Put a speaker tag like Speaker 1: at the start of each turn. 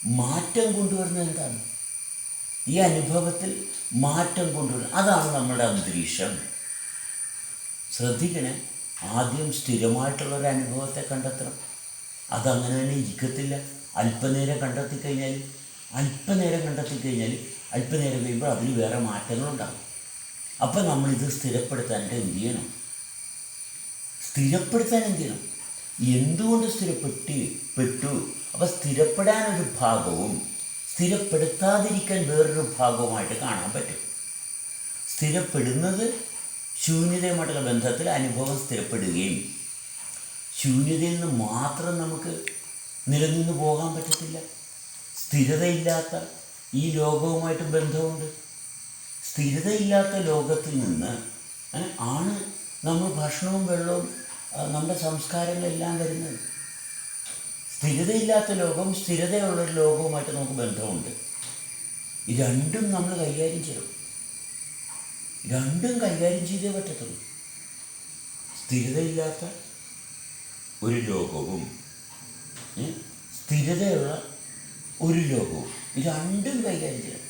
Speaker 1: മാറ്റം കൊണ്ടുവരുന്നത് എന്താണ്? ഈ അനുഭവത്തിൽ മാറ്റം കൊണ്ടുവരുന്നത് അതാണ് നമ്മുടെ അന്തരീക്ഷം. ശ്രദ്ധിക്കണേ, ആദ്യം സ്ഥിരമായിട്ടുള്ളൊരു അനുഭവത്തെ കണ്ടെത്തണം. അതങ്ങനെ തന്നെ ഇരിക്കത്തില്ല. അല്പനേരം കണ്ടെത്തിക്കഴിഞ്ഞാൽ അല്പനേരം കഴിയുമ്പോൾ അതിന് വേറെ മാറ്റങ്ങളുണ്ടാകും. അപ്പം നമ്മളിത് സ്ഥിരപ്പെടുത്താനായിട്ട് എന്ത് ചെയ്യണം? എന്തുകൊണ്ട് സ്ഥിരപ്പെട്ടു? അപ്പം സ്ഥിരപ്പെടാനൊരു ഭാഗവും സ്ഥിരപ്പെടുത്താതിരിക്കാൻ വേറൊരു ഭാഗവുമായിട്ട് കാണാൻ പറ്റും. സ്ഥിരപ്പെടുന്നത് ശൂന്യതയുമായിട്ടുള്ള ബന്ധത്തിൽ അനുഭവം സ്ഥിരപ്പെടുകയും ശൂന്യതയിൽ നിന്ന് മാത്രം നമുക്ക് നിലനിന്ന് പോകാൻ പറ്റത്തില്ല. സ്ഥിരതയില്ലാത്ത ഈ ലോകവുമായിട്ട് ബന്ധമുണ്ട്. സ്ഥിരതയില്ലാത്ത ലോകത്തിൽ നിന്ന് ആണ് നമ്മൾ ഭക്ഷണവും വെള്ളവും നമ്മുടെ സംസ്കാരങ്ങളെല്ലാം വരുന്നത്. സ്ഥിരതയില്ലാത്ത ലോകവും സ്ഥിരതയുള്ളൊരു ലോകവുമായിട്ട് നമുക്ക് ബന്ധമുണ്ട്. ഈ രണ്ടും നമ്മൾ കൈകാര്യം ചെയ്യണം. രണ്ടും കൈകാര്യം ചെയ്തേ പറ്റത്തുള്ളൂ. സ്ഥിരതയില്ലാത്ത ഒരു ലോകവും സ്ഥിരതയുള്ള ഒരു ലോകവും, രണ്ടും കൈകാര്യം ചെയ്യണം.